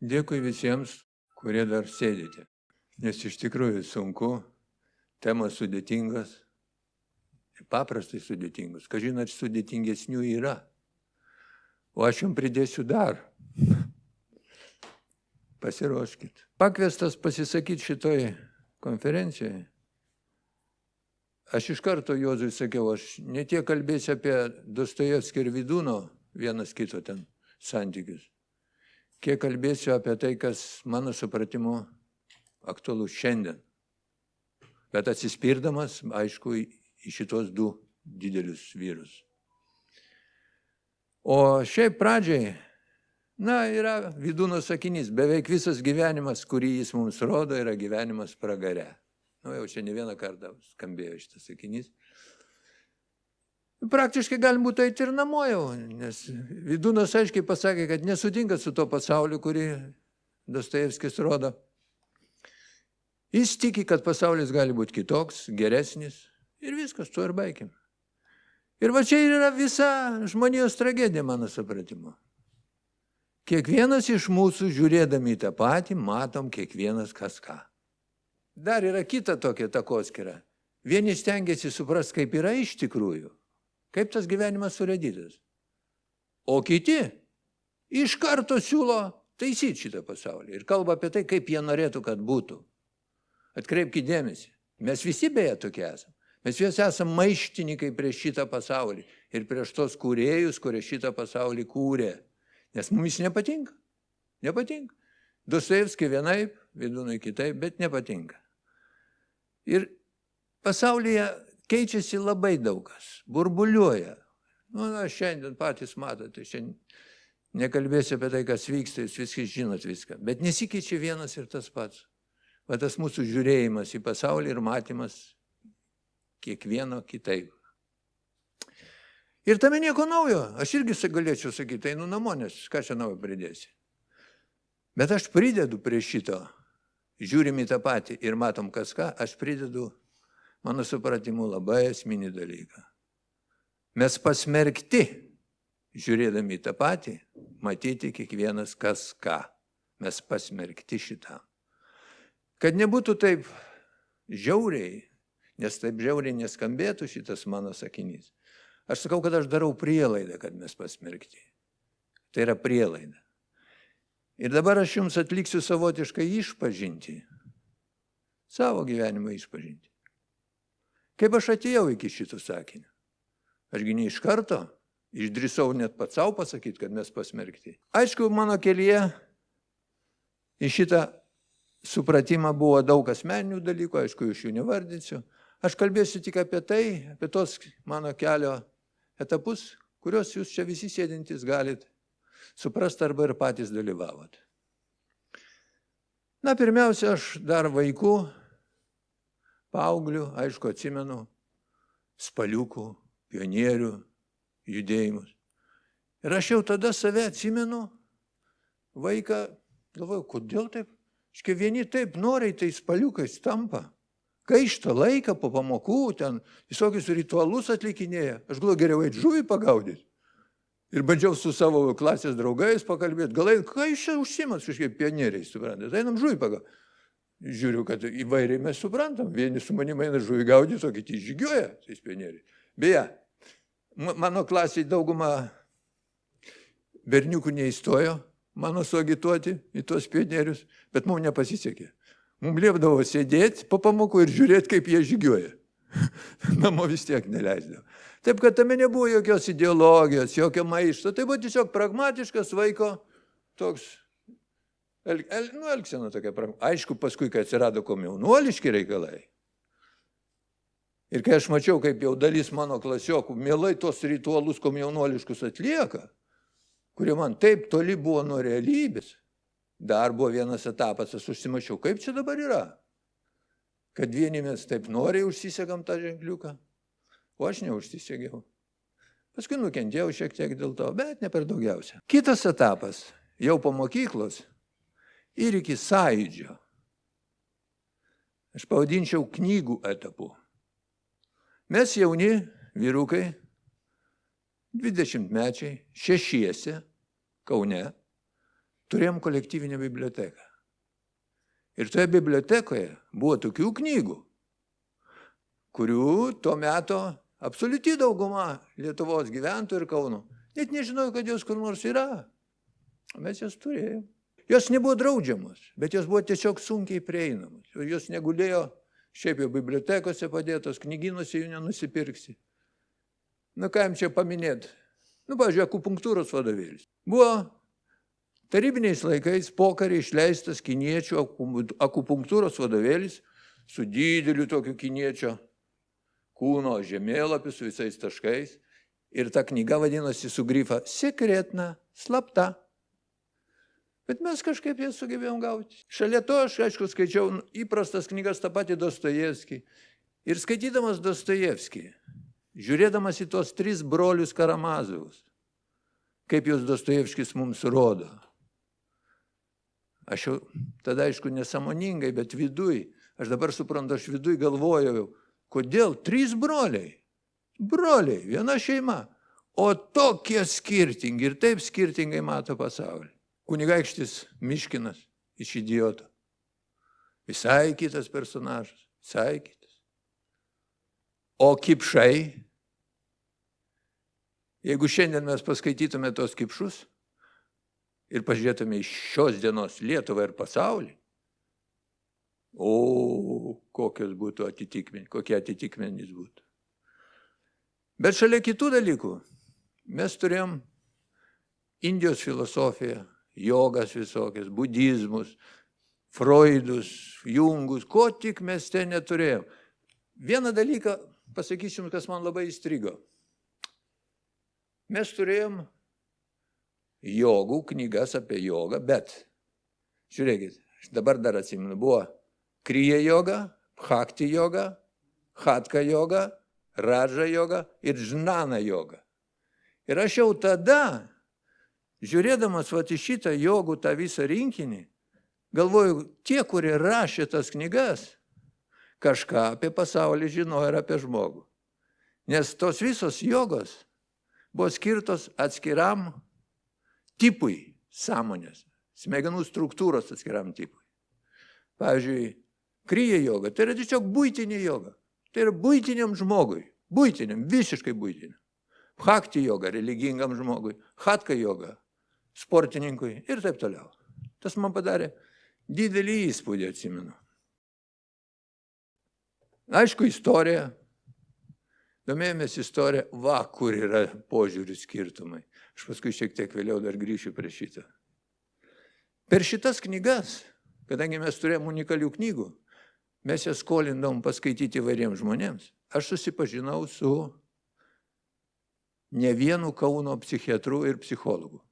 Dėkui visiems, kurie dar sėdite, nes iš tikrųjų sunku, temos sudėtingas, paprastai sudėtingus, ką žinot, sudėtingesnių yra, o aš jums pridėsiu dar. Pasiruoškit. Pakviestas pasisakyti šitoj konferencijoje. Aš iš karto Juozui sakiau, aš ne tiek kalbėsiu apie Dostojevskį ir Vydūno vienas kito ten santykius, kiek kalbėsiu apie tai, kas mano supratimu aktualu šiandien. Bet atsispirdamas, aišku, į šitos du didelius vyrus. O šiaip pradžiai, yra Vydūno sakinys, beveik visas gyvenimas, kurį jis mums rodo, yra gyvenimas pragare. Jau čia ne vieną kartą skambėjo šitas sakinys. Praktiškai galim būtų eiti ir namo jau, nes Vydūnas aiškiai pasakė, kad nesutinka su to pasauliu, kurį Dostojevskis rodo. Jis tiki, kad pasaulis gali būti kitoks, geresnis ir viskas, tuo ir baikim. Ir va čia yra visa žmonijos tragedija, mano supratimu. Kiekvienas iš mūsų, žiūrėdami į tą patį, matom kiekvienas kas ką. Dar yra kita tokia takoskyra. Vieni stengiasi suprasti, kaip yra iš tikrųjų. Kaip tas gyvenimas surėdytas. O kiti iš karto siūlo taisyti šitą pasaulį ir kalba apie tai, kaip jie norėtų, kad būtų. Atkreipkite dėmesį. Mes visi beje tokie esame. Mes visi esame maištininkai prieš šitą pasaulį ir prieš tos kūrėjus, kurie šitą pasaulį kūrė. Nes mums nepatinka. Nepatinka. Dostojevskį vienaip, Vydūnui kitaip, bet nepatinka. Ir pasaulyje keičiasi labai daugas, burbuliuoja. Šiandien patys matote, šiandien nekalbėsiu apie tai, kas vyksta, jūs visi žinot viską, bet nesikeičia vienas ir tas pats. Va tas mūsų žiūrėjimas į pasaulį ir matymas kiekvieno kitaip. Ir tame nieko naujo, aš irgi galėčiau sakyti, einu namo, nes ką čia naujo pridėsi. Bet aš pridedu prie šito, žiūrim į tą patį ir matom kas ką, aš pridedu mano supratimu labai esminį dalyką. Mes pasmerkti, žiūrėdami į tą patį, matyti kiekvienas kas ką. Mes pasmerkti šitam. Kad nebūtų taip žiauriai, nes taip žiauriai neskambėtų šitas mano sakinys. Aš sakau, kad aš darau prielaidą, kad mes pasmerkti. Tai yra prielaida. Ir dabar aš jums atliksiu savotišką išpažintį. Savo gyvenimo išpažintį. Kaip aš atėjau iki šito sakinio? Ašgi ne iš karto, išdrįsau net pats savo pasakyti, kad mes pasmerkti. Aišku, mano kelyje į šitą supratimą buvo daug asmeninių dalykų, aišku, iš jų nevardinsiu. Aš kalbėsiu tik apie tai, apie tos mano kelio etapus, kuriuos jūs čia visi sėdintys galit suprasti arba ir patys dalyvavot. Pirmiausia, aš dar vaikų, paauglių, aišku, atsimenu spaliukų, pionierių judėjimus. Ir aš jau tada save atsimenu, vaiką, galvoju, kodėl taip? Iškai vieni taip noriai tais spaliukais tampa. Gaišta laiką po pamokų, ten visokius ritualus atlikinėja. Aš galvoju, geriau eiti žuvį pagaudyti. Ir bandžiau su savo klasės draugais pakalbėti. Gal ką iš čia užsimat, kažkaip pionieriai, suprantate? Einam žuvį pagaudyti. Žiūriu, kad įvairiai mes suprantam. Vieni su manimi eina žuvį gaudyti, o kiti žygiuoja, tais pionieriai. Beje, mano klasėje dauguma berniukų neįstojo, mano suagituoti į tuos pionierius, bet mums nepasisekė. Mums liepdavo sėdėti po pamokų ir žiūrėti, kaip jie žygiuoja. Namo vis tiek neleisdavo. Taip, kad tame nebuvo jokios ideologijos, jokio maišto. Tai buvo tiesiog pragmatiškas vaiko toks elgsena tokia. Aišku, paskui, kai atsirado komjaunuoliški reikalai. Ir kai aš mačiau, kaip jau dalis mano klasiokų mielai tos ritualus komjaunuoliškus atlieka, kurie man taip toli buvo nuo realybės. Dar buvo vienas etapas, aš užsimačiau, kaip čia dabar yra. Kad vieni mes taip noriai užsisegam tą ženkliuką, o aš neužsisegiau. Paskui nukentėjau šiek tiek dėl to, bet ne per daugiausia. Kitas etapas, jau po mokyklos ir iki sąjūdžio. Aš pavadinčiau knygų etapu. Mes jauni vyrukai, 20-mečiai, šešiese, Kaune, turėjom kolektyvinę biblioteką. Ir toje bibliotekoje buvo tokių knygų, kurių tuo metu absoliuti dauguma Lietuvos gyventojų ir Kauno net nežinojo, kad jos kur nors yra. Mes jas turėjom. Jos nebuvo draudžiamos, bet jos buvo tiesiog sunkiai prieinamos. Jos negulėjo šiaip jau bibliotekose padėtos, knygynuose jų nenusipirksi. Nu, ką jam čia paminėti? Nu, pavyzdžiui, akupunktūros vadovėlis. Buvo tarybiniais laikais pokariai išleistas kiniečių akupunktūros vadovėlis su dideliu tokiu kiniečio kūno žemėlapiu su visais taškais. Ir ta knyga vadinosi su grifa sekretna, slapta. Bet mes kažkaip jas sugebėjom gauti. Šalia to aš, aišku, skaičiau įprastas knygas tą patį Dostojevskį. Ir skaitydamas Dostojevskį, žiūrėdamas į tos 3 brolius Karamazovus, kaip jos Dostojevskis mums rodo. Aš jau tada, aišku, nesąmoningai, bet viduj, aš dabar suprantu, aš viduj galvojau, kodėl 3 broliai? Broliai, viena šeima, o tokie skirtingi ir taip skirtingai mato pasaulį. Kunigaikštis Miškinas iš Idioto. Visai kitas personažas, visai kitas. O Kipšai, jeigu šiandien mes paskaitytume tos Kipšus ir pažiūrėtume iš šios dienos Lietuvą ir pasaulį, kokios būtų atitikmenys, kokie atitikmenys būtų. Bet šalia kitų dalykų mes turėjom Indijos filosofiją, jogas visokias, budizmus, Freudus, Jungus, ko tik mes ten neturėjom. Vieną dalyką pasakysim, kas man labai įstrigo. Mes turėjom jogų, knygas apie jogą, bet, žiūrėkit, dabar dar atsimenu, buvo Kriya joga, Bhakti joga, Hatha joga, Raja joga ir Jnana joga. Ir aš jau tada, žiūrėdamas į šitą jogų tą visą rinkinį, galvoju, tie, kurie rašė tas knygas, kažką apie pasaulį žinojo ir apie žmogų. Nes tos visos jogos buvo skirtos atskiram tipui sąmonės, smegenų struktūros atskiram tipui. Pavyzdžiui, Kriya joga, tai yra tiesiog buitinė joga. Tai yra buitiniam žmogui, buitiniam, visiškai buitiniam. Bhakti joga, religingam žmogui, Hatha joga, sportininkui ir taip toliau. Tas man padarė didelį įspūdį, atsimenu. Aišku, istorija. Domėjomės istoriją, kur yra požiūrių skirtumai. Aš paskui šiek tiek vėliau dar grįšiu prie šitą. Per šitas knygas, kadangi mes turėjom unikalių knygų, mes jas skolindom paskaityti įvairiems žmonėms. Aš susipažinau su ne vienu Kauno psichiatru ir psichologu.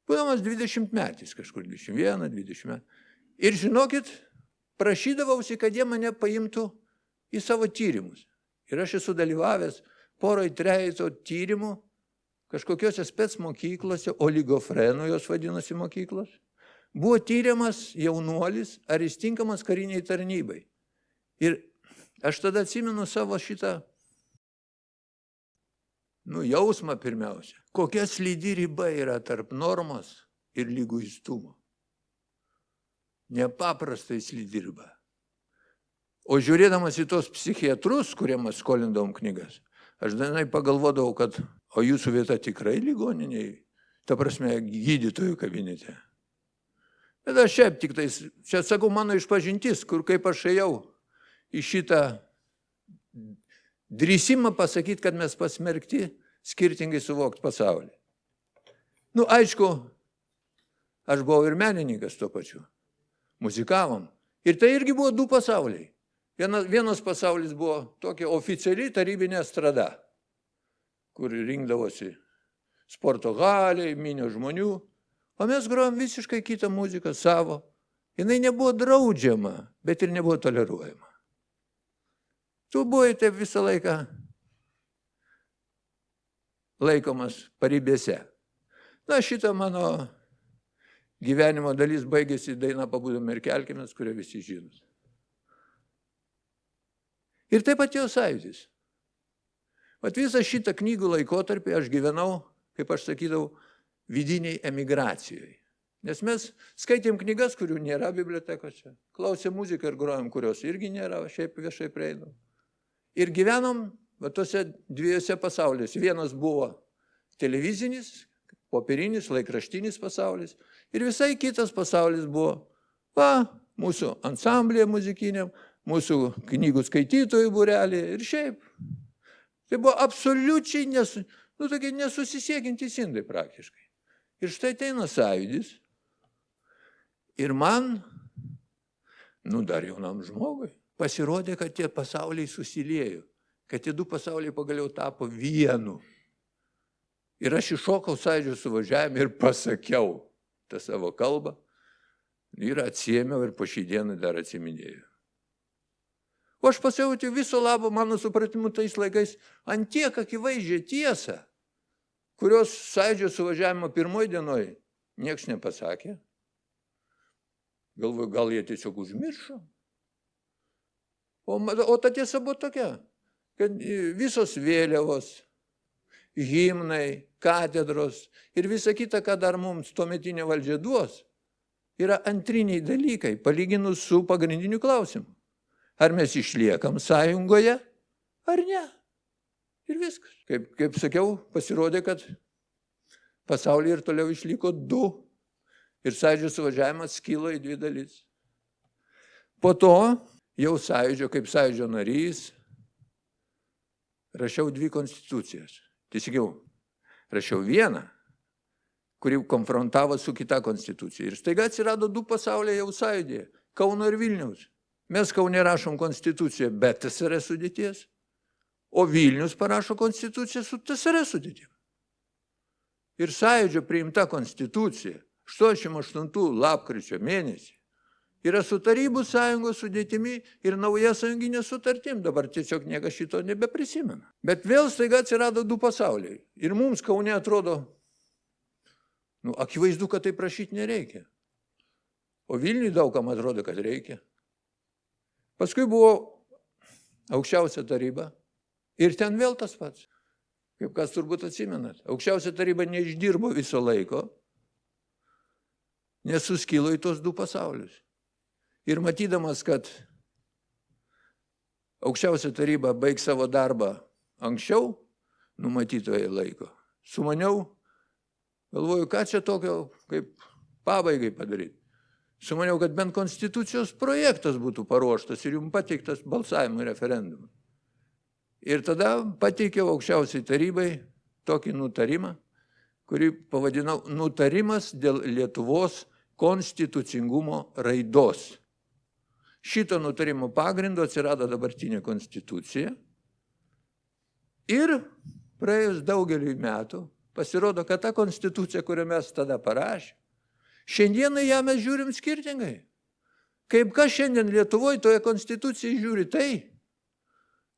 Būdamas 20 metais, kažkur 21, 20 metų. Ir žinokit, prašydavausi, kad jie mane paimtų į savo tyrimus. Ir aš esu dalyvavęs poroj trejeto tyrimų kažkokiuose spec mokyklose, oligofrenų jos vadinosi mokyklos. Buvo tyriamas jaunuolis, ar jis tinkamas kariniai tarnybai. Ir aš tada atsimenu savo šitą jausmą pirmiausia. Kokia slydi riba yra tarp normos ir liguistumo. Nepaprastai slydi riba. O žiūrėdamas į tos psichiatrus, kuriem mes skolindavom knygas, aš dažnai pagalvodavau, kad o jūsų vieta tikrai ligoninėje, ta prasme, gydytojų kabinete. Bet aš šiaip tik tais, čia sakau mano išpažintis, kur kaip aš ėjau į šitą drįsimą pasakyti, kad mes pasmerkti skirtingai suvokti pasaulį. Aišku, aš buvau ir menininkas tuo pačiu. Muzikavom. Ir tai irgi buvo 2 pasauliai. Vienas pasaulis buvo tokia oficiali tarybinė estrada, kur rinkdavosi sporto haliai, minio žmonių, o mes grojom visiškai kitą muziką savo. Jinai nebuvo draudžiama, bet ir nebuvo toleruojama. Tu buvai taip visą laiką laikomas paribėse. Na, šitą mano gyvenimo dalis baigėsi daina Pabudome ir kelkimės, kurią visi žinot. Ir taip atėjo Sąjūdis. Vat visą šitą knygų laikotarpį aš gyvenau, kaip aš sakydavau, vidiniai emigracijoje. Nes mes skaitėm knygas, kurių nėra bibliotekose, klausėm muziką ir grojom, kurios irgi nėra, šiaip viešai prieinam. Ir gyvenom tose dviejose pasauliuose. Vienas buvo televizinis, popierinis, laikraštinis pasaulis ir visai kitas pasaulis buvo mūsų ansamblėje muzikiniam, mūsų knygų skaitytojų būrelė ir šiaip. Tai buvo absoliučiai nesusisiekiantys indai praktiškai. Ir štai ateina Sąjūdis ir man, dar jaunam žmogui, pasirodė, kad tie pasauliai susiliejo, kad tie du pasauliai pagaliau tapo vienu. Ir aš iššokau Sąjūdžio suvažiavimą ir pasakiau tą savo kalbą ir atsiėmiau ir po šį dieną dar atsiminėjau. O aš pasijaučiau viso labo, mano supratimu, tais laikais ant tiek akivaizdžią tiesą, kurios Sąjūdžio suvažiavimo pirmoji dienoj nieks nepasakė. Galvoju, gal jie tiesiog užmiršo. O ta tiesa buvo tokia, kad visos vėliavos, himnai, katedros ir visa kita, ką dar mums tuometinė valdžia duos, yra antriniai dalykai, palyginus su pagrindiniu klausimu. Ar mes išliekam sąjungoje, ar ne? Ir viskas. Kaip sakiau, pasirodė, kad pasaulyje ir toliau išliko du. Ir Sąjūdžio suvažiavimas skilo į dvi dalis. Po to jau Sąjūdžio, kaip Sąjūdžio narys, rašiau dvi konstitucijas. Teisingiau, rašiau vieną, kuri konfrontavo su kita konstitucija. Ir staiga atsirado du pasauliai jau Sąjūdyje, Kauno ir Vilniaus. Mes Kaune rašom konstituciją be TSRS sudėties, o Vilnius parašo konstituciją su TSRS sudėtim. Ir Sąjūdžio priimta konstitucija 88 lapkričio mėnesį yra su Tarybų sąjungos sudėtimi ir nauja sąjunginė sutartim. Dabar tiesiog niekas šito nebeprisimena. Bet vėl staiga atsirado du pasauliai. Ir mums Kaune atrodo, akivaizdu, kad tai prašyti nereikia. O Vilniui daugam atrodo, kad reikia. Paskui buvo aukščiausia taryba ir ten vėl tas pats. Kaip kas turbūt atsimenat. Aukščiausia taryba neišdirbo viso laiko, nes suskilo į tos du pasaulius. Ir matydamas, kad aukščiausia taryba baigs savo darbą anksčiau numatytoje laiko, sumaniau, galvoju, ką čia tokio kaip pabaigai padaryti. Sumaniau, kad bent konstitucijos projektas būtų paruoštas ir jums pateiktas balsavimui referendumui. Ir tada pateikiau aukščiausiai tarybai tokį nutarimą, kurį pavadinau nutarimas dėl Lietuvos konstitucingumo raidos. Šito nutarimo pagrindu atsirado dabartinė konstitucija ir praėjus daugeliui metų pasirodo, kad ta konstitucija, kurią mes tada parašėme, šiandieną ją mes žiūrim skirtingai. Kaip kas šiandien Lietuvoje toje konstitucijoje žiūri tai,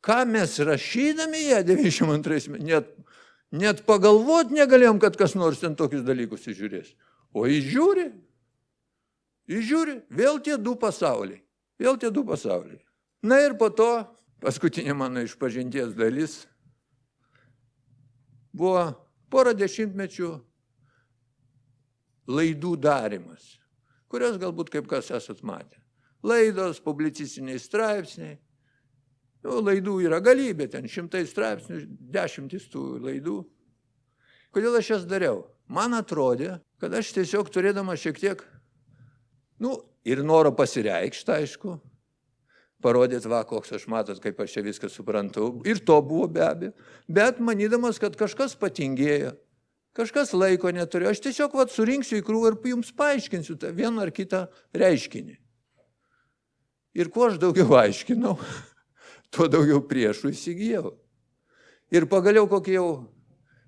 ką mes rašydami ją 92 metais, net pagalvot negalėjom, kad kas nors ten tokius dalykus įžiūrės. O įžiūri, vėl tie du pasauliai. Na ir po to, paskutinė mano išpažinties dalis, buvo porą dešimtmečių laidų darimas, kurios galbūt kaip kas esat matę. Laidos, publicistiniai straipsniai. Laidų yra galybė, ten 100 straipsnių, 10 tų laidų. Kodėl aš jas dariau? Man atrodė, kad aš tiesiog turėdama šiek tiek, ir noro pasireikšti, aišku, parodyti, koks aš matot, kaip aš čia viską suprantu. Ir to buvo be abejo. Bet manydamas, kad kažkas patingėjo, kažkas laiko neturėjo. Aš tiesiog surinksiu į krūvą ir jums paaiškinsiu tą vieną ar kitą reiškinį. Ir kuo aš daugiau aiškinau, tuo daugiau priešų įsigijau. Ir pagaliau kokį jau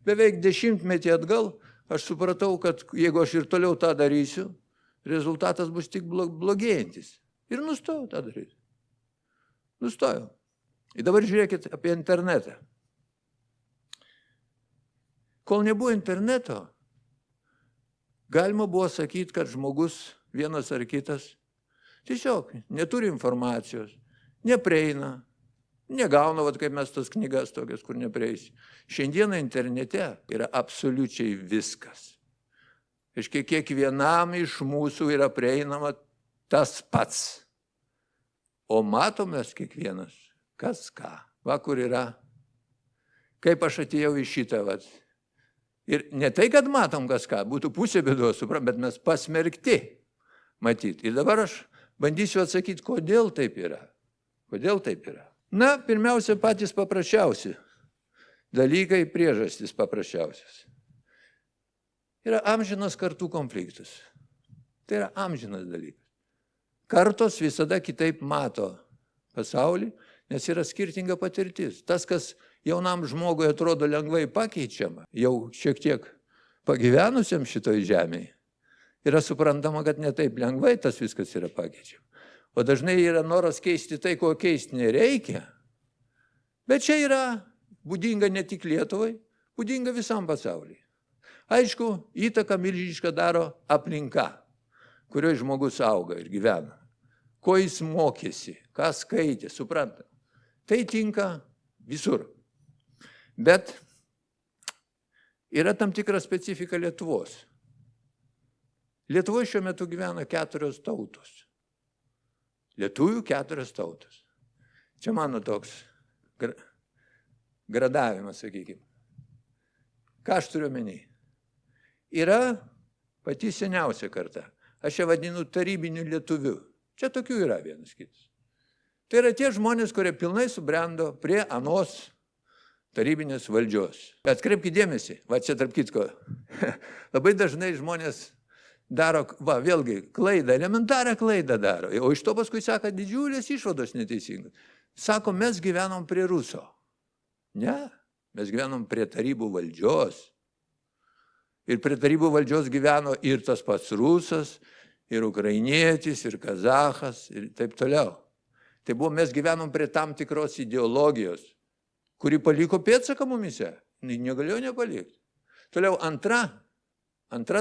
beveik 10 metų atgal aš supratau, kad jeigu aš ir toliau tą darysiu, rezultatas bus tik blogėjantis. Ir nustojau tą daryti. Nustojau. Ir dabar žiūrėkit apie internetą. Kol nebuvo interneto, galima buvo sakyti, kad žmogus vienas ar kitas tiesiog neturi informacijos, neprieina, negauna, kaip mes tas knygas tokias, kur neprieisi. Šiandieną internete yra absoliučiai viskas. Aiškiai, kiekvienam iš mūsų yra prieinama tas pats. O matomės kiekvienas, kas ką. Va, kur yra. Kaip aš atėjau į šitą, vat. Ir ne tai, kad matom kas ką, būtų pusė bėdos, bet mes pasmerkti matyti. Ir dabar aš bandysiu atsakyti, kodėl taip yra. Kodėl taip yra. Na, pirmiausia, patys paprasčiausi dalykai, priežastys paprasčiausias. Yra amžinas kartų konfliktas. Tai yra amžinas dalykas. Kartos visada kitaip mato pasaulį, nes yra skirtinga patirtis. Tas, kas jaunam žmogui atrodo lengvai pakeičiama, jau šiek tiek pagyvenusiam šitoj žemėje, yra suprantama, kad ne taip lengvai tas viskas yra pakeičiama. O dažnai yra noras keisti tai, ko keisti nereikia. Bet čia yra būdinga ne tik Lietuvai, būdinga visam pasauliui. Aišku, įtaką milžinišką daro aplinka, kurioje žmogus auga ir gyvena. Ko jis mokėsi, ką skaitė, supranta. Tai tinka visur. Bet yra tam tikra specifika Lietuvos. Lietuvoje šiuo metu gyvena 4 tautos. Lietuvių 4 tautos. Čia mano toks gradavimas, sakykime. Ką aš turiu omeny? Yra pati seniausia karta. Aš ją vadinu tarybiniu lietuviu. Čia tokių yra vienas kitas. Tai yra tie žmonės, kurie pilnai subrendo prie anos tarybinės valdžios. Bet kreipkite dėmesį, va čia tarp kitko, labai dažnai žmonės daro, va vėlgi, klaidą, elementarią klaidą daro. O iš to paskui sako didžiulės išvados neteisingos. Sako, mes gyvenom prie Ruso. Ne, mes gyvenom prie tarybų valdžios. Ir prie tarybų valdžios gyveno ir tas pats rusas, ir ukrainietis, ir kazachas, ir taip toliau. Tai buvo, mes gyvenom prie tam tikros ideologijos, kuri paliko pėdsaką mumise. Negalėjo nepalikti. Toliau antra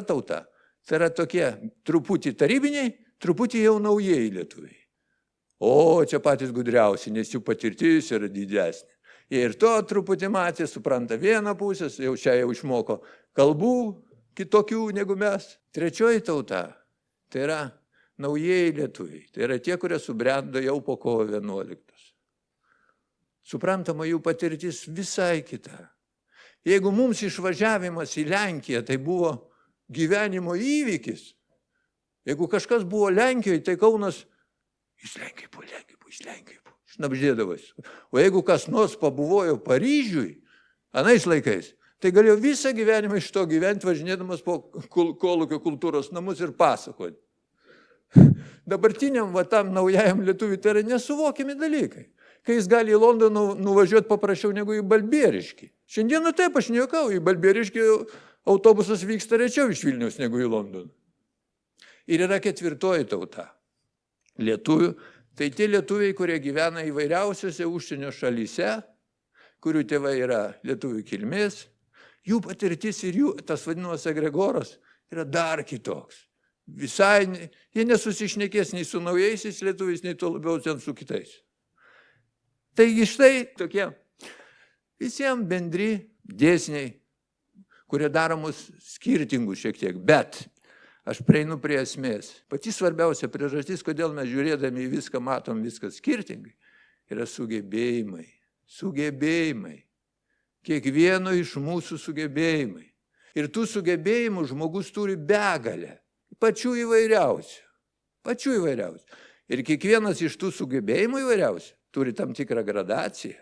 tauta, tai yra tokie truputį tarybiniai, truputį jau naujieji lietuviai. O, čia patys gudriausi, nes jų patirtis yra didesnė. Jie ir to truputį matė, supranta vieną pusę, jau čia jau išmoko kalbų kitokių negu mes. Trečioji tauta, tai yra naujieji lietuviai. Tai yra tie, kurie subrendo jau po kovo 11. Suprantama, jų patirtis visai kita. Jeigu mums išvažiavimas į Lenkiją, tai buvo gyvenimo įvykis. Jeigu kažkas buvo Lenkijoje, tai Kaunas iš Lenkijos šnabždėdavosi. O jeigu kas nors pabuvojo Paryžiui, anais laikais, tai galėjo visą gyvenimą iš to gyventi, važinėdamas po kolūkio kultūros namus ir pasakoti. Dabartiniam tam naujajam lietuviui tai yra nesuvokiami dalykai. Kai jis gali į Londoną nuvažiuoti paprasčiau negu į Balbieriškį. Šiandieną taip aš nejuokauju, į Balbieriškį autobusas vyksta rečiau iš Vilniaus negu į Londoną. Ir yra 4 tauta. Lietuvių. Tai tie lietuviai, kurie gyvena įvairiausiose užsienio šalyse, kurių tėvai yra lietuvių kilmės, jų patirtis ir jų, tas vadinamas egregoras, yra dar kitoks. Visai, jie nesusišnekės nei su naujaisiais lietuviais, nei to labiau ten su kitais. Taigi štai tokie visiems bendri dėsniai, kurie daro mus skirtingus šiek tiek, bet aš prieinu prie esmės. Pati svarbiausia priežastis, kodėl mes žiūrėdami į viską matom viską skirtingai, yra sugebėjimai. Sugebėjimai. Kiekvieno iš mūsų sugebėjimai. Ir tų sugebėjimų žmogus turi begalę. Pačių įvairiausių. Pačių įvairiausių. Ir kiekvienas iš tų sugebėjimų įvairiausių turi tam tikrą gradaciją.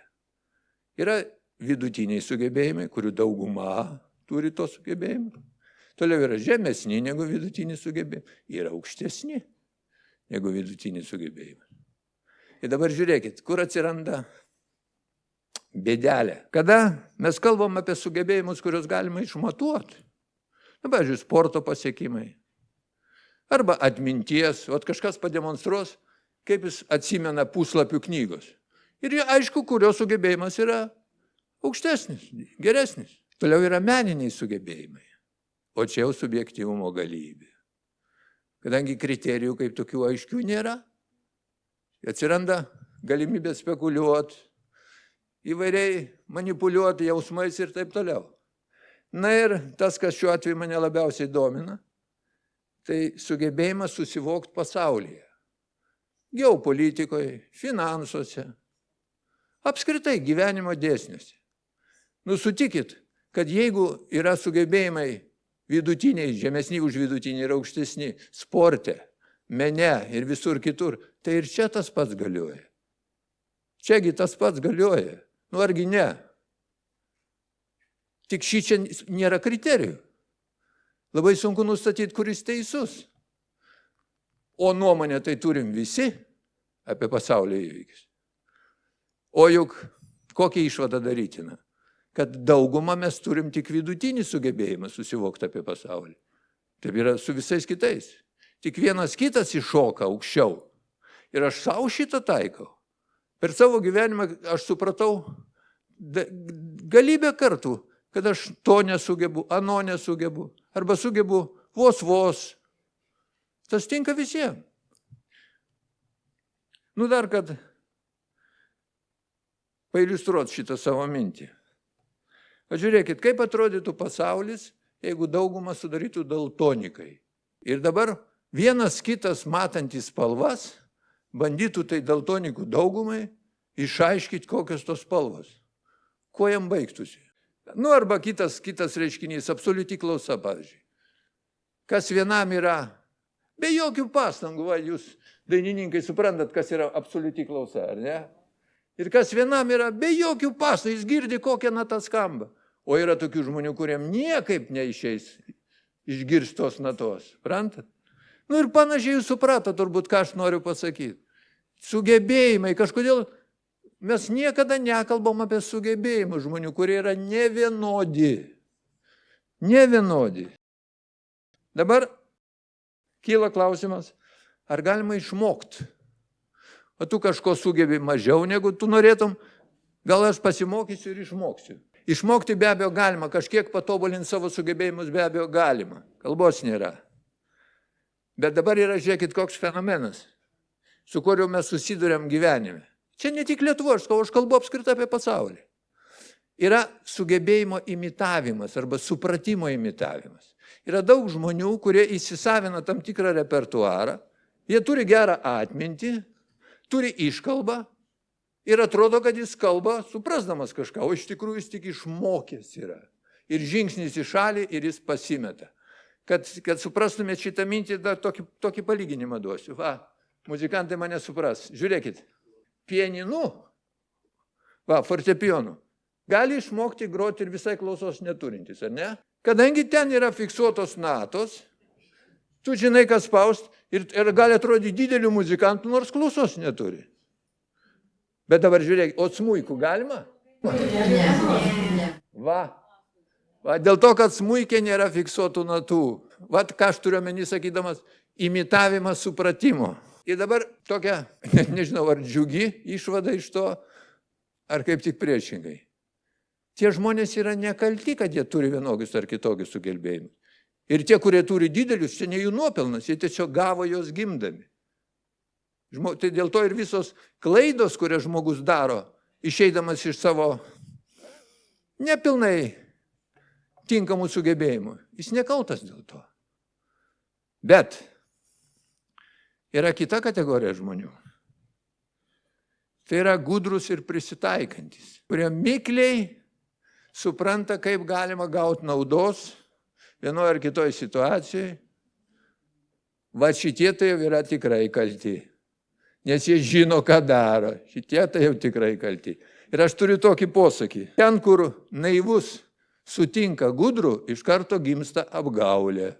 Yra vidutiniai sugebėjimai, kurių dauguma turi to sugebėjimą. Toliau yra žemesni negu vidutinis sugebėjimas, yra aukštesni negu vidutinis sugebėjimas. Ir dabar žiūrėkit, kur atsiranda bėdelė. Kada mes kalbam apie sugebėjimus, kuriuos galima išmatuoti, pavyzdžiui, sporto pasiekimai, arba atminties, kažkas pademonstruos, kaip jis atsimena puslapių knygos. Ir aišku, kurio sugebėjimas yra aukštesnis, geresnis. Toliau yra meniniai sugebėjimai, o čia jau subjektyvumo galybė. Kadangi kriterijų kaip tokių aiškių nėra, atsiranda galimybė spekuliuoti, įvairiai manipuliuoti jausmais ir taip toliau. Na ir tas, kas šiuo atveju mane labiausiai domina, tai sugebėjimas susivokti pasaulyje. Geopolitikoje, finansuose, apskritai gyvenimo dėsniuose. Sutikit, kad jeigu yra sugebėjimai vidutiniai, žemesni už vidutinį ir aukštesni sporte, mene ir visur kitur, tai ir čia tas pats galioja. Čiagi tas pats galioja. Argi ne? Tik čia nėra kriterijų. Labai sunku nustatyti, kuris teisus. O nuomonę tai turim visi apie pasaulio įvykius. O juk kokią išvadą darytina? Kad daugumą mes turim tik vidutinį sugebėjimą susivokti apie pasaulį. Taip yra su visais kitais. Tik vienas kitas iššoka aukščiau. Ir aš savo šitą taikau. Per savo gyvenimą aš supratau galybę kartų, kad aš to nesugebu, ano nesugebu, arba sugebu vos. Tas tinka visiems. Dar kad pailiustruoti šitą savo mintį. Pažiūrėkit, kaip atrodytų pasaulis, jeigu daugumą sudarytų daltonikai. Ir dabar vienas kitas matantis spalvas bandytų tai daltonikų daugumai išaiškyti, kokios tos spalvos. Kuo jam baigtųsi? Arba kitas reiškinys, absoliuti klausa, pavyzdžiui. Kas vienam yra, be jokių pastangų, jūs dainininkai suprantat, kas yra absoliuti klausa, ar ne? Ir kas vienam yra, be jokių pastangų, jis girdi, kokią natą skamba. O yra tokių žmonių, kuriem niekaip neišeis išgirsti tos natos, suprantat? Ir panašiai jūs suprato turbūt, ką aš noriu pasakyti. Sugebėjimai, kažkodėl mes niekada nekalbam apie sugebėjimus žmonių, kurie yra nevienodi. Nevienodi. Dabar kyla klausimas, ar galima išmokti? O tu kažko sugebi mažiau, negu tu norėtum, gal aš pasimokysiu ir išmoksiu. Išmokti be abejo galima, kažkiek patobulinti savo sugebėjimus be abejo galima. Kalbos nėra. Bet dabar yra, žiūrėkit, koks fenomenas, su kuriuo mes susiduriam gyvenime. Čia ne tik Lietuva, aš kalbu apskritai apie pasaulį. Yra sugebėjimo imitavimas arba supratimo imitavimas. Yra daug žmonių, kurie įsisavina tam tikrą repertuarą, jie turi gerą atmintį, turi iškalbą ir atrodo, kad jis kalba suprasdamas kažką, o iš tikrųjų jis tik išmokęs yra. Ir žingsnis į šalį ir jis pasimeta. Kad suprastumėt šitą mintį, dar tokį palyginimą duosiu. Muzikantai mane supras. Žiūrėkit, pianinu, fortepijonu, gali išmokti groti ir visai klausos neturintis, ar ne? Kadangi ten yra fiksuotos natos, tu žinai, kas spaust ir gali atrodyti didelių muzikantų, nors klausos neturi. Bet dabar žiūrėk, o smuikų galima? Ne. Dėl to, kad smuikė nėra fiksuotų natų. Ką aš turiu omeny sakydamas, imitavimas supratimo. Ir dabar tokia, nežinau, ar džiugi išvada iš to, ar kaip tik priešingai. Tie žmonės yra nekalti, kad jie turi vienokius ar kitokius sugebėjimus. Ir tie, kurie turi didelius, čia ne jų nuopelnas, jie tiesiog gavo jos gimdami. Tai dėl to ir visos klaidos, kurias žmogus daro, išeidamas iš savo nepilnai tinkamų sugebėjimų. Jis nekaltas dėl to. Bet yra kita kategorija žmonių. Tai yra gudrus ir prisitaikantis, kurie mikliai supranta, kaip galima gauti naudos vienoje ar kitoje situacijoje. Šitie tai jau yra tikrai kalti. Nes jie žino, ką daro. Šitie tai jau tikrai kalti. Ir aš turiu tokį posakį. Ten, kur naivus sutinka gudrų, iš karto gimsta apgaulė.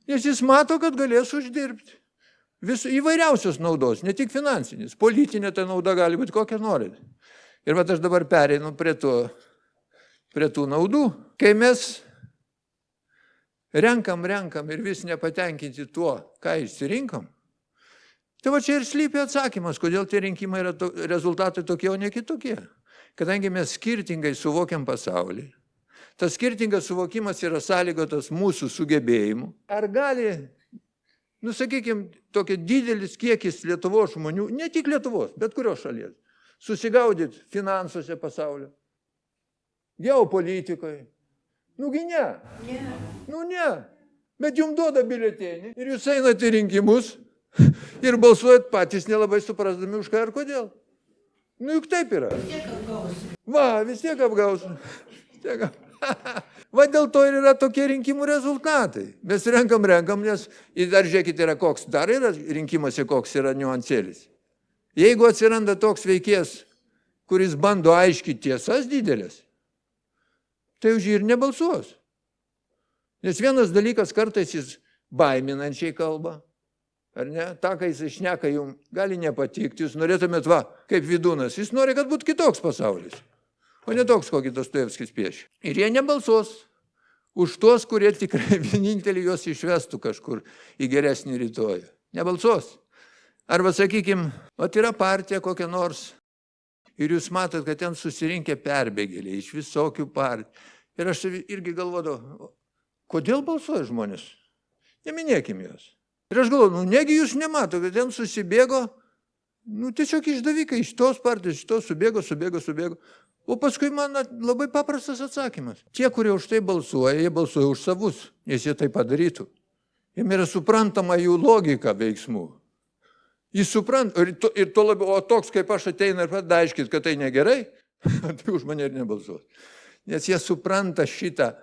Nes jis mato, kad galės uždirbti. Įvairiausios naudos, ne tik finansinis. Politinė ta nauda gali būti kokia norit. Ir vat aš dabar pereinu prie tų naudų. Kai mes renkam ir vis nepatenkinti tuo, ką išsirinkom, tai va čia ir slypi atsakymas, kodėl tie rinkimai yra rezultatai tokie, o ne kitokie. Kadangi mes skirtingai suvokiam pasaulį, tas skirtingas suvokimas yra sąlygotas mūsų sugebėjimu. Ar gali, sakykime, tokia didelis kiekis Lietuvos žmonių, ne tik Lietuvos, bet kurios šalies, susigaudyti finansuose pasaulio, geopolitikoje? Nugi ne. Ne. Bet jums duoda biuletenį ir jūs einate į rinkimus ir balsuojat patys nelabai suprasdami už ką ir kodėl. Juk taip yra. Vis tiek apgaus. Va dėl to ir yra tokie rinkimų rezultatai. Mes renkam, nes dar žiūrėkit, dar yra rinkimuose koks yra niuansėlis. Jeigu atsiranda toks veikėjas, kuris bando aiškinti tiesas didelės, tai už jį ir nebalsuos. Nes vienas dalykas, kartais jis baiminančiai kalba, ar ne? Ta, kai jis šneka, jums gali nepatikti, jūs norėtumėt, kaip Vidūnas, jis nori, kad būtų kitoks pasaulis, o ne toks, kokį Dostojevskis piešia. Ir jie nebalsuos už tuos, kurie tikrai vienintelį juos išvestų kažkur į geresnį rytojų. Nebalsuos. Arba, sakykime, yra partija kokia nors, ir jūs matot, kad ten susirinkę perbėgėliai iš visokių partijų. Ir aš irgi galvodavau, kodėl balsuoja žmonės? Neminėkim juos. Ir aš galvoju, negi jūs nemato, kad ten susibėgo, tiesiog išdavikai iš tos partijos, iš tos subėgo. O paskui man labai paprastas atsakymas. Tie, kurie už tai balsuoja, jie balsuoja už savus, nes jie tai padarytų. Jiem yra suprantama jų logika veiksmų. Jis supranta, ir to labiau, o toks kaip aš ateina ir padaiškit, kad tai negerai, tai už mane ir nebalsuos. Nes jie supranta šitą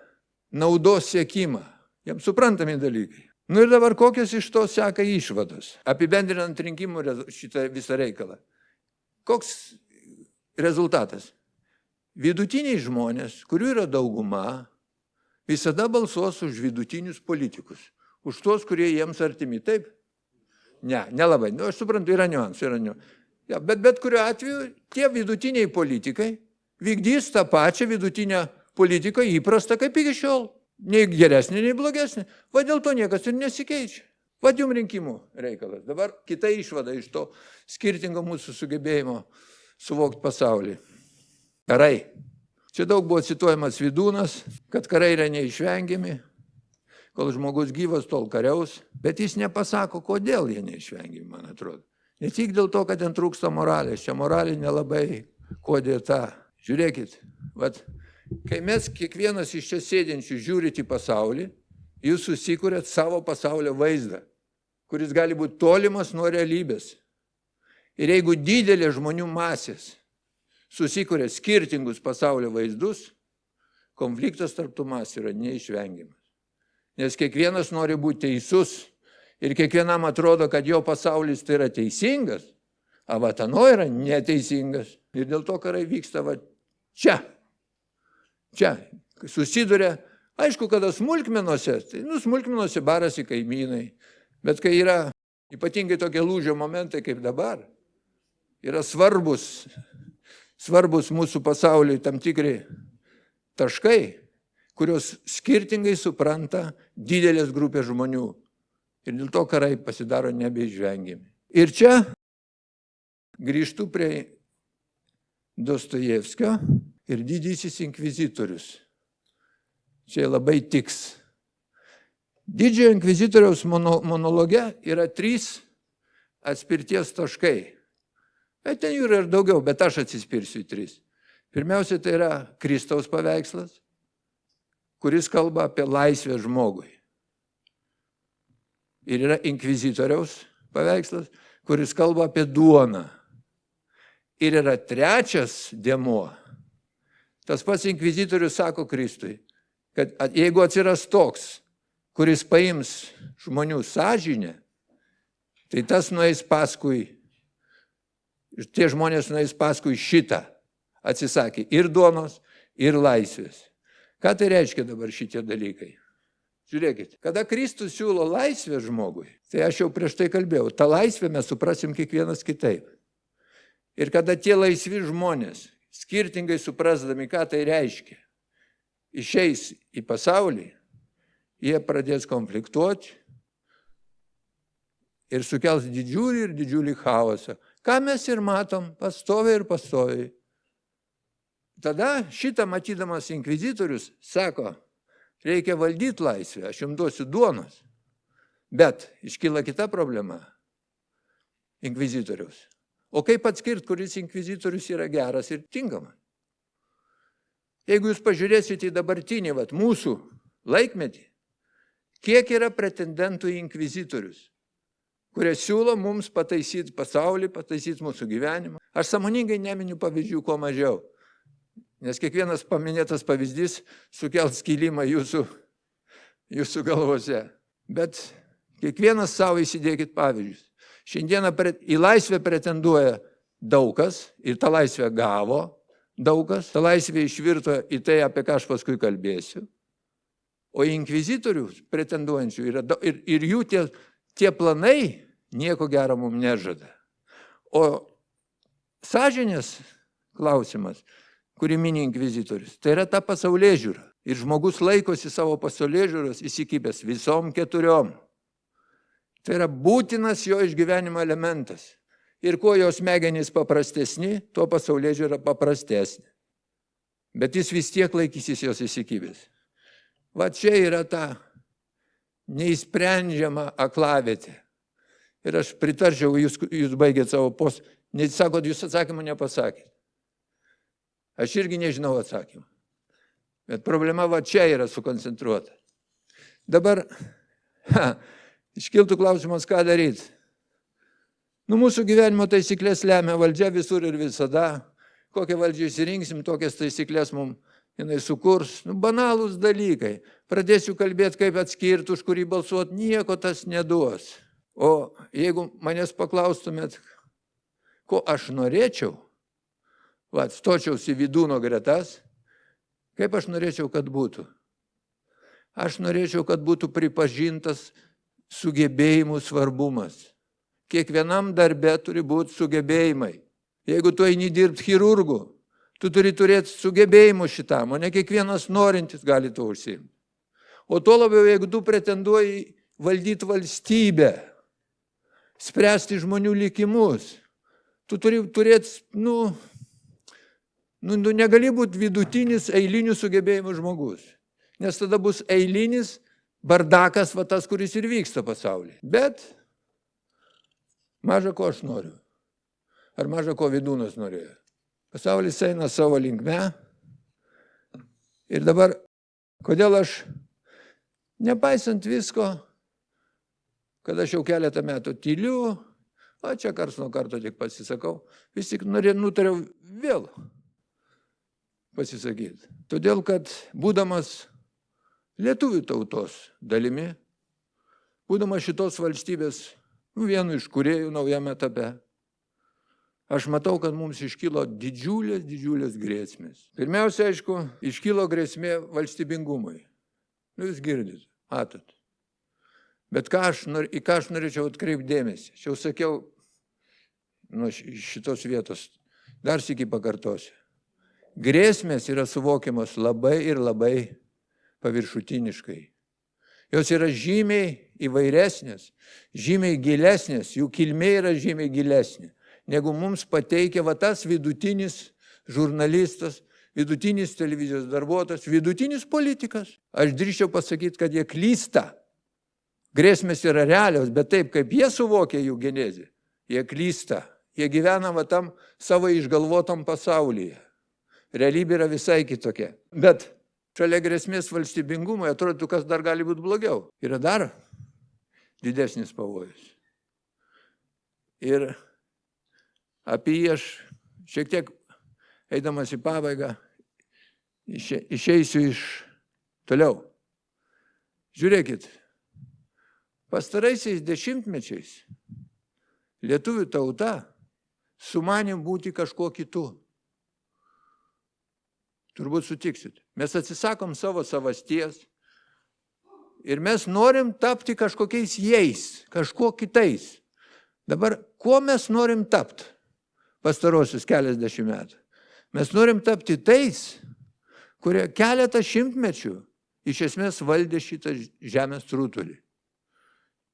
naudos siekimą. Jiems suprantami dalykai. Ir dabar kokios iš to seka išvados, apibendrinant rinkimų šitą visą reikalą. Koks rezultatas? Vidutiniai žmonės, kurių yra dauguma, visada balsuos už vidutinius politikus. Už tuos, kurie jiems artimi. Taip? Ne, nelabai. Aš suprantu, yra niuansų. Ja, bet kuriuo atveju tie vidutiniai politikai vykdys tą pačią vidutinę politiką įprastą kaip iki šiol. Nei geresnė, nei blogesnė. Dėl to niekas ir nesikeičia. Jums rinkimų reikalas. Dabar kita išvada iš to skirtingo mūsų sugebėjimo suvokti pasaulį. Karai. Čia daug buvo cituojamas Vidūnas, kad karai yra neišvengiami. Kol žmogus gyvas, tol kariaus, bet jis nepasako, kodėl jie neišvengiami, man atrodo. Ne tik dėl to, kad ten trūksta moralės, čia moralė nelabai kodėta. Žiūrėkit, kai mes kiekvienas iš čia sėdinčių žiūrit į pasaulį, jūs susikūrėt savo pasaulio vaizdą, kuris gali būti tolimas nuo realybės. Ir jeigu didelė žmonių masės susikūrė skirtingus pasaulio vaizdus, konfliktas tarp tų masų yra neišvengiamas. Nes kiekvienas nori būti teisus ir kiekvienam atrodo, kad jo pasaulis tai yra teisingas, o vatano yra neteisingas. Ir dėl to karai vyksta čia. Čia susiduria, aišku, kada smulkmenose, smulkmenose barasi kaimynai, bet kai yra ypatingai tokie lūžio momentai kaip dabar, yra svarbus mūsų pasauliui tam tikri taškai, kurios skirtingai supranta didelės grupės žmonių. Ir dėl to karai pasidaro nebeišvengiami. Ir čia grįžtu prie Dostojevskio ir didysis inkvizitorius. Čia labai tiks. Didžiojo inkvizitoriaus monologe yra 3 atspirties taškai. Bet ten jų yra ir daugiau, bet aš atsispirsiu į 3. Pirmiausia, tai yra Kristaus paveikslas, kuris kalba apie laisvę žmogui. Ir yra inkvizitoriaus paveikslas, kuris kalba apie duoną. Ir yra 3 dėmuo. Tas pats inkvizitorius sako Kristui, kad jeigu atsiras toks, kuris paims žmonių sąžinę, tai tas nueis paskui, tie žmonės nueis paskui šitą, atsisakė ir duonos, ir laisvės. Ką tai reiškia dabar šitie dalykai? Žiūrėkit, kada Kristus siūlo laisvę žmogui, tai aš jau prieš tai kalbėjau, tą laisvę mes suprasim kiekvienas kitaip. Ir kada tie laisvi žmonės skirtingai suprasdami, ką tai reiškia, išeis į pasaulį, jie pradės konfliktuoti ir sukels didžiulį chaosą. Ką mes ir matom pastoviai. Tada šitą matydamas inkvizitorius sako, reikia valdyti laisvę, aš jums duosiu duonos. Bet iškyla kita problema inkvizitoriaus. O kaip atskirti, kuris inkvizitorius yra geras ir tinkamas? Jeigu jūs pažiūrėsite į dabartinį mūsų laikmetį, kiek yra pretendentų į inkvizitorius, kurie siūlo mums pataisyti pasaulį, pataisyti mūsų gyvenimą. Aš sąmoningai neminiu pavyzdžių kuo mažiau, nes kiekvienas paminėtas pavyzdys sukels skilimą jūsų galvose. Bet kiekvienas savo įsidėkit pavyzdžius. Šiandieną į laisvę pretenduoja daug kas ir tą laisvę gavo daug kas. Ta laisvė išvirto į tai, apie ką aš paskui kalbėsiu. O inkvizitorių pretenduojančių yra daug ir jų tie planai nieko gero mums nežada. O sąžinės klausimas, kurį mini inkvizitorius, tai yra ta pasaulėžiūra. Ir žmogus laikosi savo pasaulėžiūros įsikibęs visom 4. Tai yra būtinas jo išgyvenimo elementas. Ir kuo jo smegenys paprastesni, tuo pasaulėžiūra paprastesnė. Bet jis vis tiek laikysis jos įsikibęs. Va čia yra ta neįsprendžiama aklavietė. Ir aš pritarčiau, jūs baigėt savo postą, nes sakot, jūs atsakymą nepasakėt. Aš irgi nežinau atsakymą. Bet problema va čia yra sukoncentruota. Dabar iškiltų klausimas, ką daryti. Mūsų gyvenimo taisyklės lemia valdžia visur ir visada. Kokią valdžią išsirinksim, tokias taisyklės mums jinai sukurs. Banalūs dalykai. Pradėsiu kalbėti, kaip atskirti, už kurį balsuoti, nieko tas neduos. O jeigu manęs paklaustumėt, ko aš norėčiau, stočiausi Vydūno gretas, kaip aš norėčiau, kad būtų? Aš norėčiau, kad būtų pripažintas sugebėjimų svarbumas. Kiekvienam darbe turi būti sugebėjimai. Jeigu tu eini dirbti chirurgu, tu turi turėti sugebėjimų šitam, o ne kiekvienas norintis gali to užsiimti. O tuo labiau, jeigu tu pretenduoji valdyti valstybę, spręsti žmonių likimus, tu turi turėti, negali būti vidutinis eilinių sugebėjimų žmogus, nes tada bus eilinis bardakas, tas, kuris ir vyksta pasaulyje. Bet maža ko aš noriu. Ar maža ko Vydūnas norėjo. Pasaulis eina savo linkme. Ir dabar, kodėl aš, nepaisant visko, kad aš jau keletą metų tyliu, o čia karts nuo karto tik pasisakau, vis tik nutariau vėl pasisakyti. Todėl, kad būdamas lietuvių tautos dalimi, būdamas šitos valstybės vienu iš kūrėjų naujame etape, aš matau, kad mums iškilo didžiulės grėsmės. Pirmiausia, aišku, iškilo grėsmė valstybingumui. Jūs girdite, matot. Bet į ką aš norėčiau atkreipti dėmesį? Aš jau sakiau, šitos vietos, dar sykį pakartosiu. Grėsmės yra suvokiamos labai ir labai paviršutiniškai. Jos yra žymiai įvairesnės, žymiai gilesnės, jų kilmė yra žymiai gilesnė, negu mums pateikia tas vidutinis žurnalistas, vidutinis televizijos darbuotojas, vidutinis politikas. Aš drįsčiau pasakyti, kad jie klysta. Grėsmės yra realios, bet taip, kaip jie suvokia jų genezę, jie klysta. Jie gyvena tam savo išgalvotam pasaulyje. Realybė yra visai kitokia. Bet šalia grėsmės valstybingumui atrodytų, kas dar gali būti blogiau. Yra dar didesnis pavojus. Ir apie jį aš šiek tiek, eidamas į pabaigą, išeisiu iš toliau. Žiūrėkit, pastaraisiais dešimtmečiais lietuvių tauta sumanė būti kažkuo kitu. Turbūt sutiksit. Mes atsisakom savo savasties ir mes norim tapti kažkokiais jais, kažkuo kitais. Dabar, kuo mes norim tapti pastarosius keliasdešimt metų? Mes norim tapti tais, kurie keletą šimtmečių iš esmės valdė šitą žemės rutulį.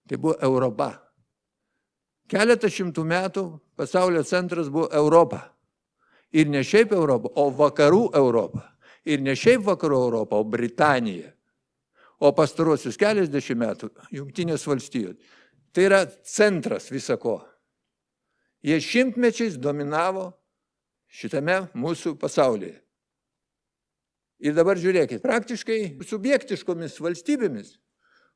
Tai buvo Europa. Keletą šimtų metų pasaulio centras buvo Europa. Ir ne šiaip Europa, o vakarų Europa. Ir ne šiaip vakarų Europa, o Britanija. O pastarosius keliasdešimt metų Jungtinės valstijos. Tai yra centras visako. Jie šimtmečiais dominavo šitame mūsų pasaulyje. Ir dabar žiūrėkit, praktiškai subjektiškomis valstybėmis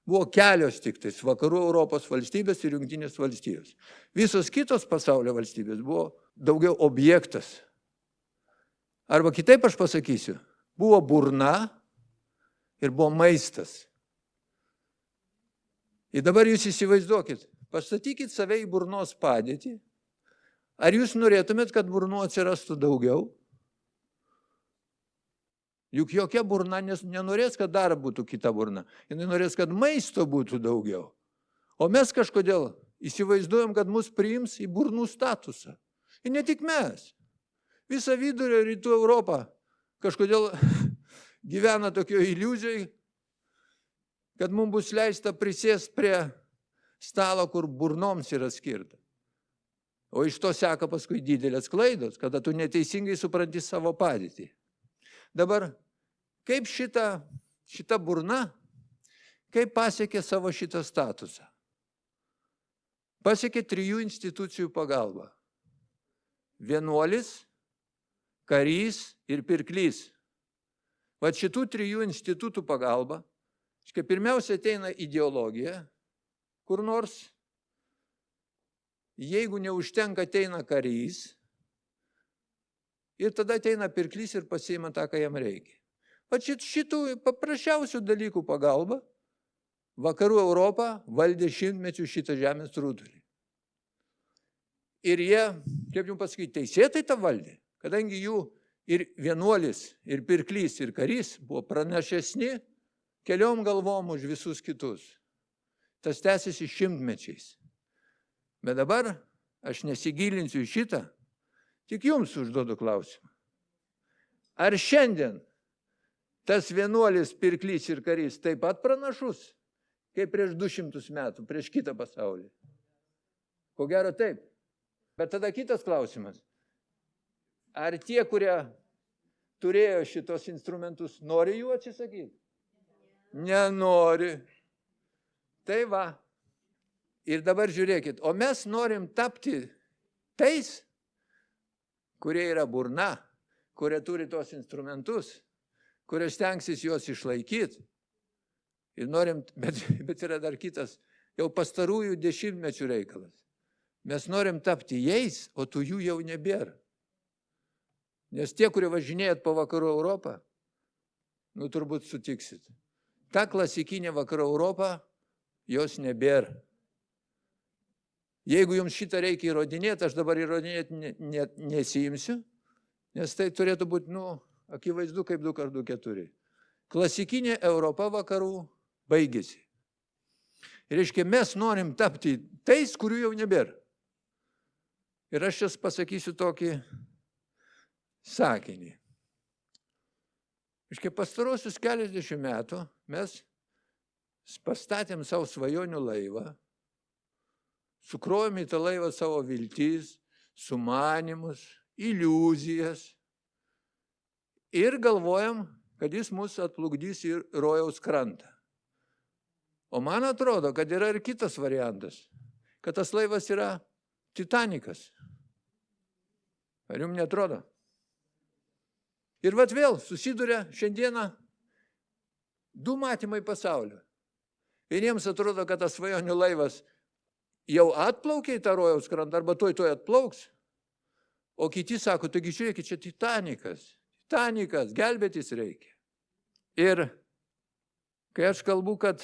buvo kelios tik tais vakarų Europos valstybės ir Jungtinės valstijos. Visos kitos pasaulio valstybės buvo daugiau objektas. Arba kitaip aš pasakysiu, buvo burna ir buvo maistas. Ir dabar jūs įsivaizduokit, pastatykit save į burnos padėtį. Ar jūs norėtumėt, kad burnų atsirastų daugiau? Juk jokia burna nenorės, kad dar būtų kita burna. Jis norės, kad maisto būtų daugiau. O mes kažkodėl įsivaizduojam, kad mus priims į burnų statusą. Ir ne tik mes. Visa vidurio rytų Europa kažkodėl gyvena tokio iliuzijai, kad mums bus leista prisėsti prie stalo, kur burnoms yra skirta. O iš to seka paskui didelės klaidos, kada tu neteisingai supranti savo padėtį. Dabar, kaip šita burna, kaip pasiekė savo šitą statusą? Pasiekė 3 institucijų pagalba. Vienuolis, karys ir pirklys. Vat šitų 3 institutų pagalba, pirmiausia ateina ideologija, kur nors, jeigu neužtenka, ateina karys, ir tada ateina pirklys ir pasiima tą, ką jam reikia. Vat šitų paprasčiausių dalykų pagalba vakarų Europą valdė šimtmečių šitą žemės rutulį. Ir jie, kaip jums pasakyti, teisėtai tą valdė, kadangi jų ir vienuolis, ir pirklys, ir karys buvo pranašesni keliom galvom už visus kitus. Tas tęsiasi šimtmečiais. Bet dabar aš nesigilinsiu į šitą, tik jums užduodu klausimą. Ar šiandien tas vienuolis, pirklys ir karys taip pat pranašus, kaip prieš 200 metų, prieš kitą pasaulį? Ko gero taip. Bet tada kitas klausimas. Ar tie, kurie turėjo šitos instrumentus, nori jų atsisakyti? Nenori. Tai va. Ir dabar žiūrėkit, o mes norim tapti tais, kurie yra burna, kurie turi tos instrumentus, kurie stengsis juos išlaikyti. Ir norim, bet yra dar kitas, jau pastarųjų dešimtmečių reikalas. Mes norim tapti jais, o tų jų jau nebėra. Nes tie, kurie važinėjat po vakarų Europą, turbūt sutiksit. Ta klasikinė vakarų Europa, jos nebėra. Jeigu jums šitą reikia įrodinėti, aš dabar įrodinėti nesiimsiu, nes tai turėtų būti, akivaizdu kaip 2x2 4. Klasikinė Europa vakarų baigėsi. Ir reiškia, mes norim tapti tais, kurių jau nebėra. Ir aš čia pasakysiu tokį sakinį. Reiškia, pastarosius keliasdešimt metų mes pastatėm savo svajonių laivą, sukrovėm į tą laivą savo viltis, sumanimus, iliuzijas ir galvojam, kad jis mus atplukdys į rojaus krantą. O man atrodo, kad yra ir kitas variantas, kad tas laivas yra Titanikas. Ar jums netrodo? Ir vat vėl susiduria šiandieną 2 matymai pasaulio. Vieniems atrodo, kad tas svajonių laivas jau atplaukė į tą rojaus krantą, arba tuoj atplauks. O kiti sako, taigi žiūrėkit, čia Titanikas, gelbėtis reikia. Ir kai aš kalbu, kad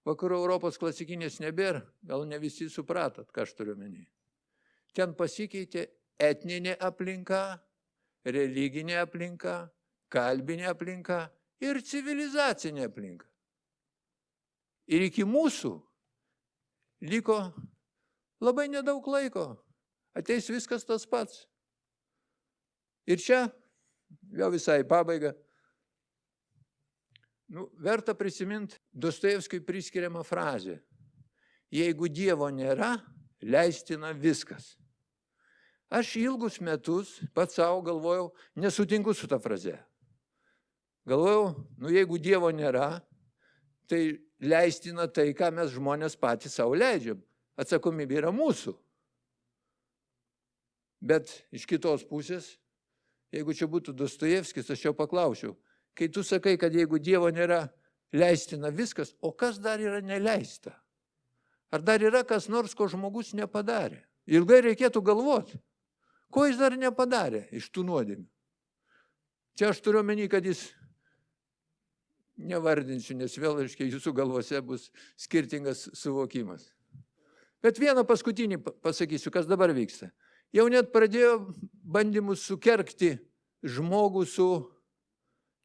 vakarų Europos klasikinės nebėra, gal ne visi supratot, ką aš turiu omeny. Ten pasikeitė etninė aplinka, religinė aplinka, kalbinė aplinka ir civilizacinė aplinka. Ir iki mūsų liko labai nedaug laiko. Ateis viskas tas pats. Ir čia, jau visai pabaiga, verta prisiminti Dostojevskiui priskiriamą frazę. Jeigu Dievo nėra, leistina viskas. Aš ilgus metus pats savo galvojau, nesutinku su ta fraze. Galvojau, jeigu Dievo nėra, tai leistina tai, ką mes žmonės patys savo leidžiam. Atsakomybė yra mūsų. Bet iš kitos pusės, jeigu čia būtų Dostojevskis, aš jau paklausiau, kai tu sakai, kad jeigu Dievo nėra, leistina viskas, o kas dar yra neleista? Ar dar yra kas nors, ko žmogus nepadarė? Ilgai reikėtų galvoti, ko jis dar nepadarė iš tų nuodėmių. Čia aš turiu omeny, kad jis, nevardinsiu, nes vėl, aiškiai, jūsų galvose bus skirtingas suvokimas. Bet vieną paskutinį pasakysiu, kas dabar vyksta. Jau net pradėjo bandymus sukergti žmogų su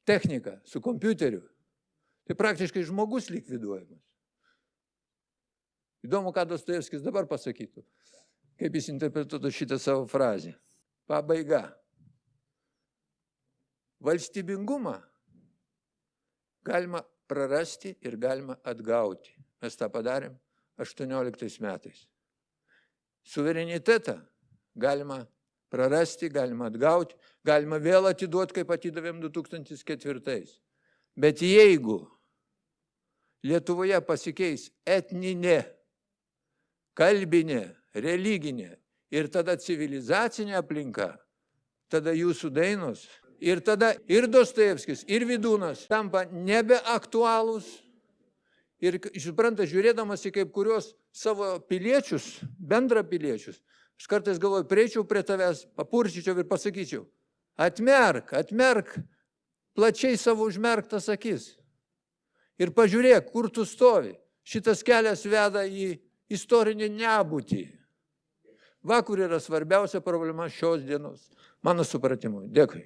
technika, su kompiuteriu. Tai praktiškai žmogus likviduojamas. Įdomu, ką Dostojevskis dabar pasakytų, kaip jis interpretuotų šitą savo frazę. Pabaiga. Valstybingumą galima prarasti ir galima atgauti. Mes tą padarėm 18 metais. Suverenitetą galima prarasti, galima atgauti, galima vėl atiduoti, kaip atidavėm 2004. Bet jeigu Lietuvoje pasikeis etninė, kalbinė, religinė ir tada civilizacinė aplinka, tada jūsų dainos ir tada ir Dostojevskis, ir Vydūnas tampa nebeaktualūs. Ir supranta, žiūrėdamas į kaip kurios savo piliečius, bendrapiliečius, aš kartais galvoju, prieičiau prie tavęs, papurčyčiau ir pasakyčiau, atmerk plačiai savo užmerktas akis ir pažiūrėk, kur tu stovi. Šitas kelias veda į istorinį nebūtį. Va, kur yra svarbiausia problema šios dienos, mano supratimu. Dėkui.